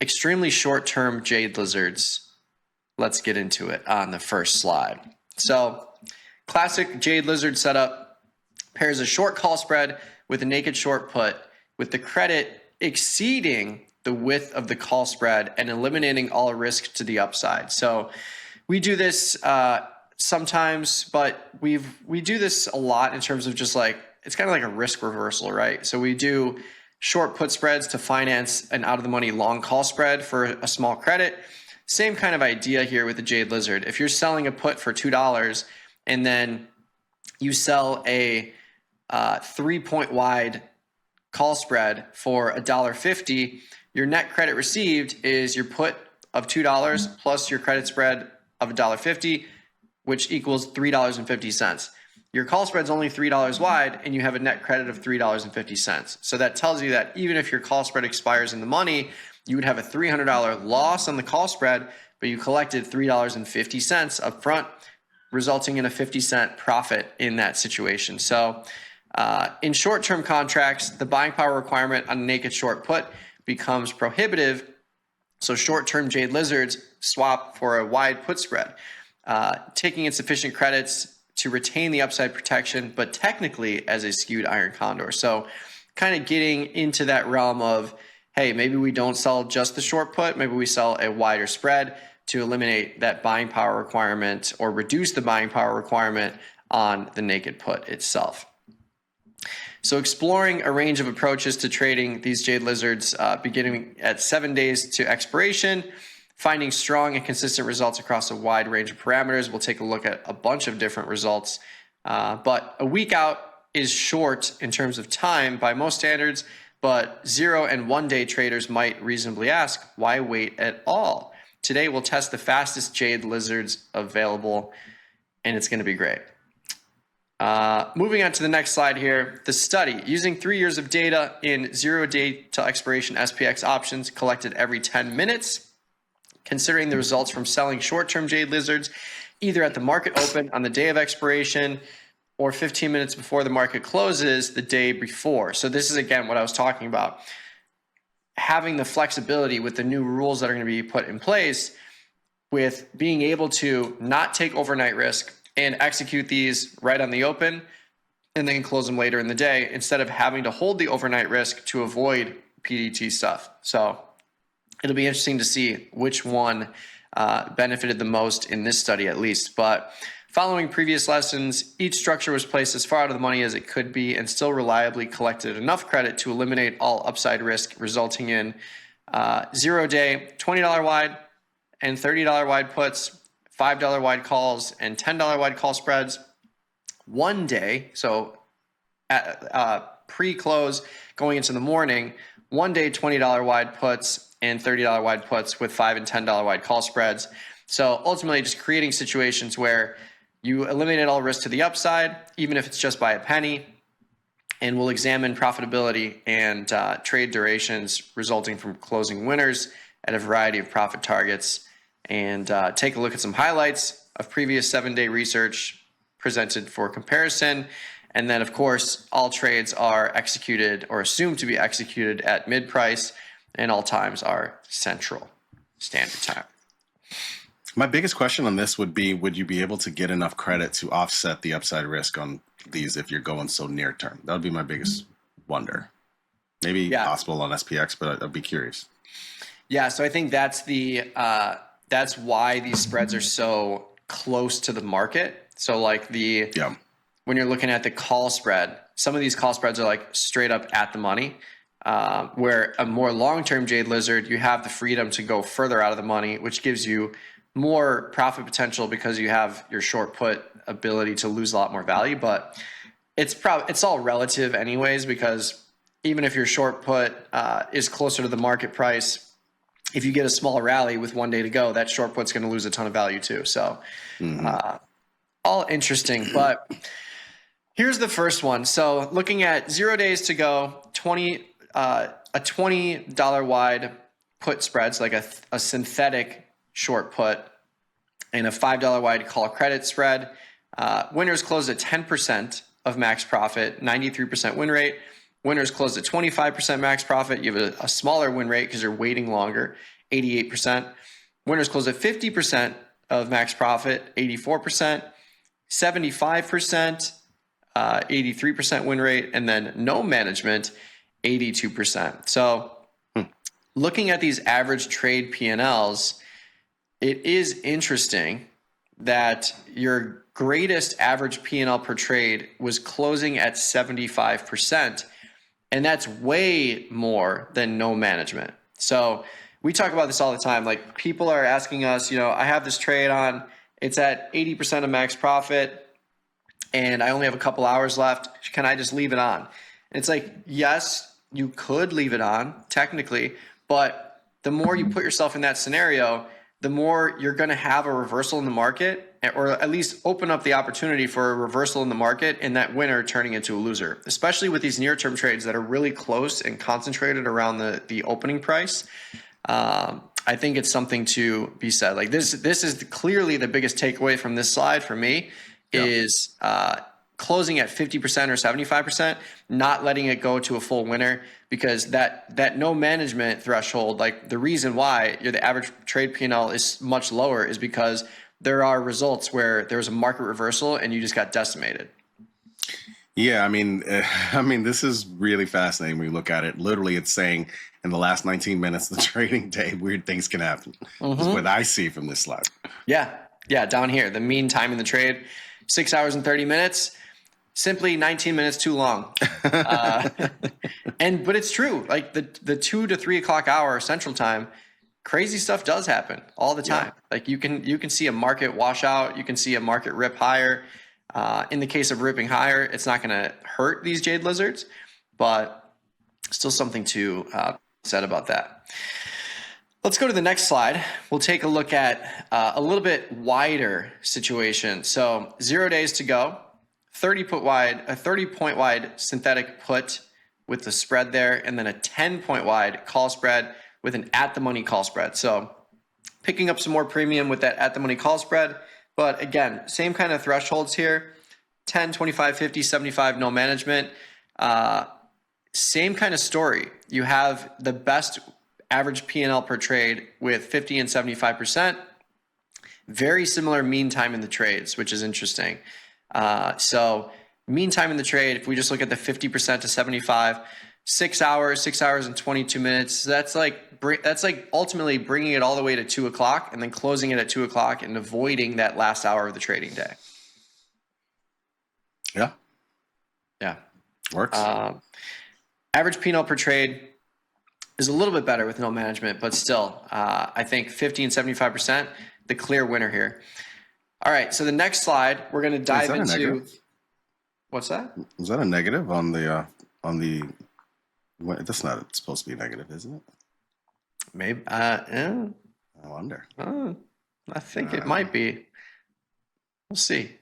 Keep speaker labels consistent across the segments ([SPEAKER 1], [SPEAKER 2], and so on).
[SPEAKER 1] extremely short-term Jade lizards. Let's get into it on the first slide. So classic Jade lizard setup pairs a short call spread with a naked short put, with the credit exceeding the width of the call spread and eliminating all risk to the upside. So we do this sometimes, but we do this a lot in terms of just like, it's kind of like a risk reversal, right? So we do short put spreads to finance an out of the money long call spread for a small credit. Same kind of idea here with the Jade Lizard. If you're selling a put for $2 and then you sell a 3-point wide call spread for $1.50, your net credit received is your put of $2 plus your credit spread of $1.50, which equals $3.50. Your call spread's only $3 wide and you have a net credit of $3.50. So that tells you that even if your call spread expires in the money, you would have a $300 loss on the call spread, but you collected $3.50 up front, resulting in a 50-cent profit in that situation. So in short-term contracts, the buying power requirement on a naked short put becomes prohibitive. So short-term Jade Lizards swap for a wide put spread, taking insufficient credits to retain the upside protection, but technically as a skewed iron condor. So kind of getting into that realm of, hey, maybe we don't sell just the short put, maybe we sell a wider spread to eliminate that buying power requirement or reduce the buying power requirement on the naked put itself. So exploring a range of approaches to trading these Jade Lizards, beginning at 7 days to expiration, finding strong and consistent results across a wide range of parameters. We'll take a look at a bunch of different results, but a week out is short in terms of time by most standards, but 0 and 1 day traders might reasonably ask, why wait at all? Today we'll test the fastest Jade Lizards available, and it's going to be great. Moving on to the next slide here, the study. Using 3 years of data in 0 day till expiration SPX options collected every 10 minutes, considering the results from selling short-term Jade Lizards either at the market open on the day of expiration or 15 minutes before the market closes the day before. So this is, again, what I was talking about. Having the flexibility with the new rules that are going to be put in place with being able to not take overnight risk and execute these right on the open and then close them later in the day instead of having to hold the overnight risk to avoid PDT stuff. So it'll be interesting to see which one benefited the most in this study at least. But following previous lessons, each structure was placed as far out of the money as it could be and still reliably collected enough credit to eliminate all upside risk, resulting in 0 day, $20 wide and $30 wide puts, $5 wide calls, and $10 wide call spreads. 1 day, so at pre-close going into the morning, 1 day $20 wide puts and $30 wide puts with $5 and $10 wide call spreads. So ultimately just creating situations where you eliminate all risk to the upside, even if it's just by a penny, and we'll examine profitability and trade durations resulting from closing winners at a variety of profit targets, and take a look at some highlights of previous 7-day research presented for comparison. And then, of course, all trades are executed or assumed to be executed at mid-price, and all times are Central Standard Time.
[SPEAKER 2] My biggest question on this would be, would you be able to get enough credit to offset the upside risk on these if you're going so near term? That would be my biggest wonder. Maybe possible on SPX, but I'd be curious.
[SPEAKER 1] Yeah, so I think that's that's why these spreads are so close to the market. So like when you're looking at the call spread, some of these call spreads are like straight up at the money, where a more long-term Jade Lizard, you have the freedom to go further out of the money, which gives you more profit potential because you have your short put ability to lose a lot more value. But it's all relative anyways, because even if your short put is closer to the market price, if you get a small rally with 1 day to go, that short put's going to lose a ton of value too. So all interesting, but here's the first one. So looking at 0 days to go, a $20 wide put spreads, like a synthetic short put, and a $5 wide call credit spread. Winners closed at 10% of max profit, 93% win rate, Winners closed at 25% max profit. You have a smaller win rate because you're waiting longer, 88%. Winners closed at 50% of max profit, 84%, 75%, 83% win rate, and then no management, 82%. So looking at these average trade P&Ls, it is interesting that your greatest average P&L per trade was closing at 75%. And that's way more than no management. So we talk about this all the time. Like, people are asking us, I have this trade on, it's at 80% of max profit and I only have a couple hours left. Can I just leave it on? And it's like, yes, you could leave it on technically, but the more you put yourself in that scenario, the more you're going to have a reversal in the market, or at least open up the opportunity for a reversal in the market and that winner turning into a loser, especially with these near-term trades that are really close and concentrated around the opening price. I think it's something to be said. Like, this is clearly the biggest takeaway from this slide for me is closing at 50% or 75%, not letting it go to a full winner, because that no management threshold, like the reason why the average trade P&L is much lower is because there are results where there was a market reversal and you just got decimated.
[SPEAKER 2] Yeah, I mean, this is really fascinating when you look at it. Literally, it's saying in the last 19 minutes of the trading day, weird things can happen. Is what I see from this slide. Yeah,
[SPEAKER 1] down here, the mean time in the trade, 6 hours and 30 minutes. Simply 19 minutes too long. But it's true. Like the 2 to 3 o'clock hour Central Time, crazy stuff does happen all the time. Yeah. Like you can see a market washout. You can see a market rip higher. In the case of ripping higher, it's not going to hurt these Jade lizards, but still something to said about that. Let's go to the next slide. We'll take a look at a little bit wider situation. So 0 days to go. 30-point wide synthetic put with the spread there, and then a 10-point wide call spread with an at-the-money call spread. So picking up some more premium with that at-the-money call spread. But again, same kind of thresholds here, 10, 25, 50, 75, no management. Same kind of story. You have the best average P&L per trade with 50 and 75%. Very similar mean time in the trades, which is interesting. So mean time in the trade, if we just look at the 50% to 75, 6 hours and 22 minutes. That's like ultimately bringing it all the way to 2 o'clock and then closing it at 2 o'clock and avoiding that last hour of the trading day. Yeah.
[SPEAKER 2] Works.
[SPEAKER 1] Average P&L per trade is a little bit better with no management, but still, I think 50 and 75%, the clear winner here. All right, so the next slide, we're going to dive into. What's that?
[SPEAKER 2] Is that a negative on the? That's not supposed to be negative, isn't it?
[SPEAKER 1] Maybe. Yeah.
[SPEAKER 2] I wonder.
[SPEAKER 1] I think it might be. We'll see.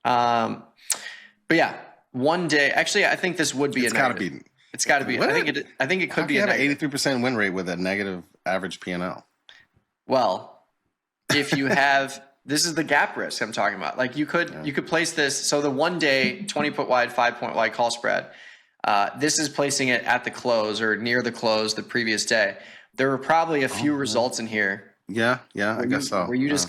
[SPEAKER 1] But yeah, 1 day. Actually, I think this would be a negative. It's got to be. I think it could be a negative.
[SPEAKER 2] 83% win rate with a negative average P&L.
[SPEAKER 1] Well, if you have. This is the gap risk I'm talking about. Like you could place this. So the 1 day 20-point wide, 5-point wide call spread. This is placing it at the close or near the close the previous day. There were probably a few results in here.
[SPEAKER 2] Yeah, I guess so.
[SPEAKER 1] Where you just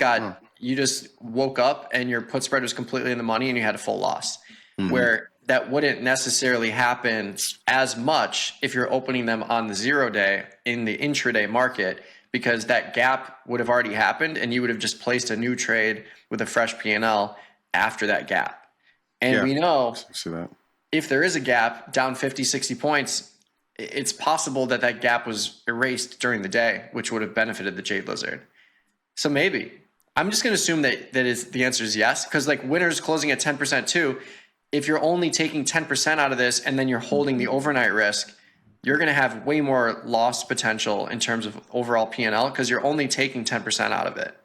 [SPEAKER 1] you just woke up and your put spread was completely in the money and you had a full loss. Where that wouldn't necessarily happen as much if you're opening them on the 0 day in the intraday market, because that gap would have already happened and you would have just placed a new trade with a fresh P&L after that gap. And we know if there is a gap down 50, 60 points, it's possible that gap was erased during the day, which would have benefited the Jade lizard. So maybe. I'm just going to assume that the answer is yes, because like winners closing at 10% too, if you're only taking 10% out of this and then you're holding the overnight risk, you're going to have way more loss potential in terms of overall P&L because you're only taking 10% out of it,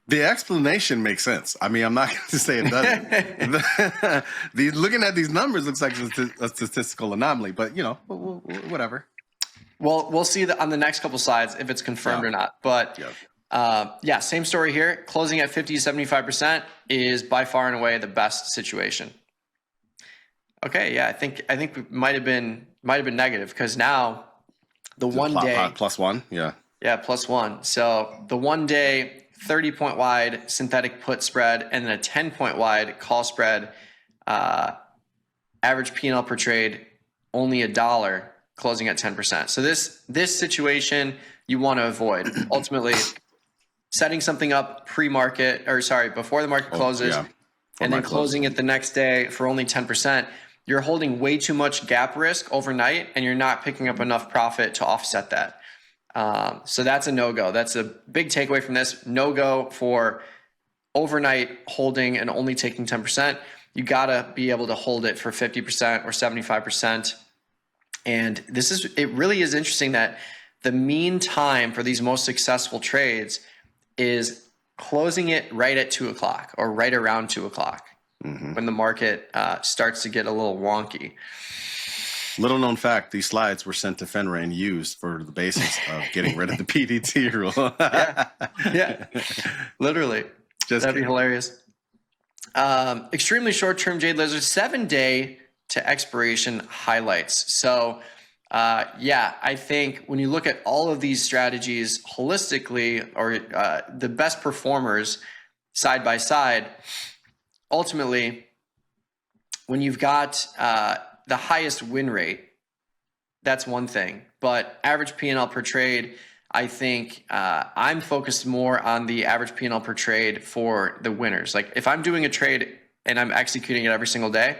[SPEAKER 2] The explanation makes sense. I mean, I'm not going to say it doesn't. Looking at these numbers looks like a statistical anomaly, but, whatever.
[SPEAKER 1] Well, we'll see on the next couple slides if it's confirmed or not. But, same story here. Closing at 50 to 75% is by far and away the best situation. Okay, yeah, I think we might have been negative because now the one day
[SPEAKER 2] +1, yeah.
[SPEAKER 1] Yeah, +1. So the 1 day 30-point wide synthetic put spread and then a 10-point wide call spread, average P&L per trade only $1, closing at 10%. So this situation you want to avoid. Ultimately, setting something up before the market closes, and then closing it the next day for only 10%. You're holding way too much gap risk overnight, and you're not picking up enough profit to offset that. So that's a no-go. That's a big takeaway from this. No-go for overnight holding and only taking 10%. You got to be able to hold it for 50% or 75%. And it really is interesting that the mean time for these most successful trades is closing it right at 2 o'clock or right around 2 o'clock when the market starts to get a little wonky.
[SPEAKER 2] Little known fact, these slides were sent to Fenway and used for the basis of getting rid of the PDT rule.
[SPEAKER 1] yeah, literally. That'd be hilarious. Extremely short-term Jade Lizard, 7-day to expiration highlights. So, I think when you look at all of these strategies holistically, or the best performers side by side, ultimately, when you've got the highest win rate, that's one thing. But average P&L per trade, I think I'm focused more on the average P&L per trade for the winners. Like if I'm doing a trade and I'm executing it every single day,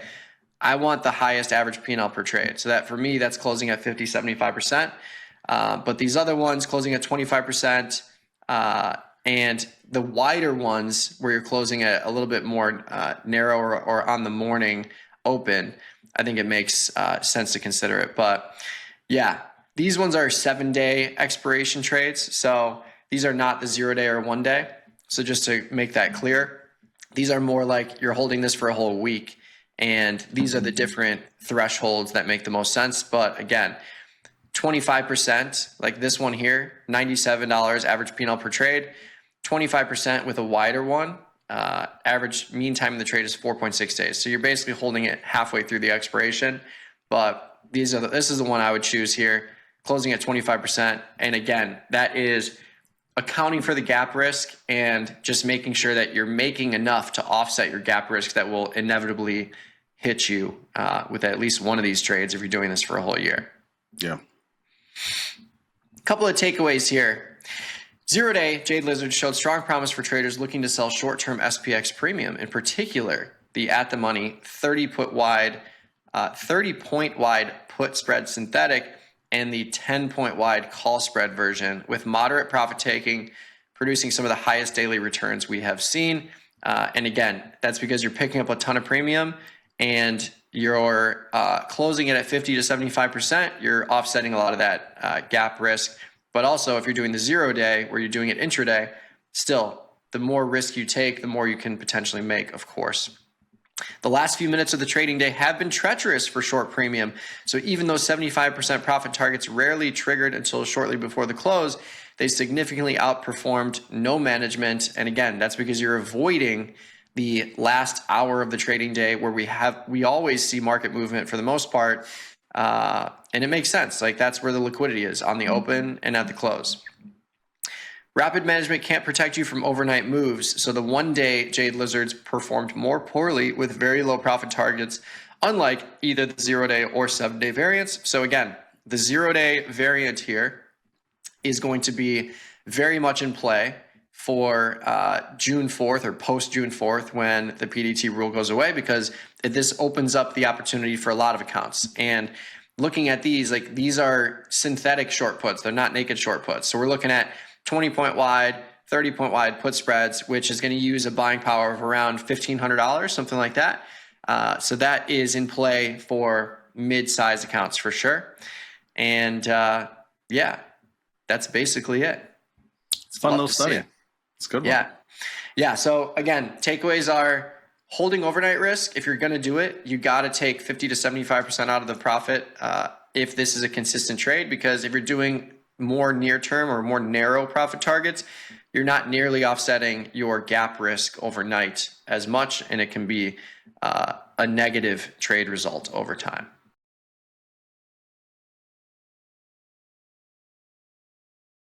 [SPEAKER 1] I want the highest average P&L per trade. So that for me, that's closing at 50, 75%. But these other ones closing at 25%, and the wider ones where you're closing at a little bit more narrow or on the morning open, I think it makes sense to consider it. But yeah, these ones are 7-day expiration trades. So these are not the 0-day or 1-day. So just to make that clear, these are more like you're holding this for a whole week. And these are the different thresholds that make the most sense. But again, 25%, like this one here, $97 average P&L per trade, 25% with a wider one. Average mean time in the trade is 4.6 days. So you're basically holding it halfway through the expiration. But this is the one I would choose here, closing at 25%. And again, that is accounting for the gap risk and just making sure that you're making enough to offset your gap risk that will inevitably hit you with at least one of these trades if you're doing this for a whole year.
[SPEAKER 2] Yeah.
[SPEAKER 1] A couple of takeaways here. 0-day Jade Lizard showed strong promise for traders looking to sell short-term SPX premium, in particular the at-the-money 30-point wide put spread synthetic and the 10-point wide call spread version, with moderate profit taking, producing some of the highest daily returns we have seen. And again, that's because you're picking up a ton of premium and you're closing it at 50 to 75%. You're offsetting a lot of that gap risk. But also, if you're doing the 0-day where you're doing it intraday, still, the more risk you take, the more you can potentially make, of course. The last few minutes of the trading day have been treacherous for short premium. So even though 75% profit targets rarely triggered until shortly before the close, they significantly outperformed no management. And again, that's because you're avoiding the last hour of the trading day where we always see market movement for the most part. And it makes sense. Like that's where the liquidity is, on the open and at the close. Rapid management can't protect you from overnight moves. So the 1-day Jade Lizards performed more poorly with very low profit targets, unlike either the 0-day or 7-day variants. So again, the 0-day variant here is going to be very much in play for June 4th or post June 4th when the PDT rule goes away, because this opens up the opportunity for a lot of accounts. And looking at these, like these are synthetic short puts. They're not naked short puts. So we're looking at 20-point wide, 30-point wide put spreads, which is going to use a buying power of around $1,500, something like that. So that is in play for mid-sized accounts for sure. And yeah, that's basically it.
[SPEAKER 2] It's a fun little study. It's a good one.
[SPEAKER 1] Yeah. So again, takeaways are holding overnight risk. If you're going to do it, you got to take 50 to 75% out of the profit if this is a consistent trade, because if you're doing more near term or more narrow profit targets, you're not nearly offsetting your gap risk overnight as much, and it can be a negative trade result over time.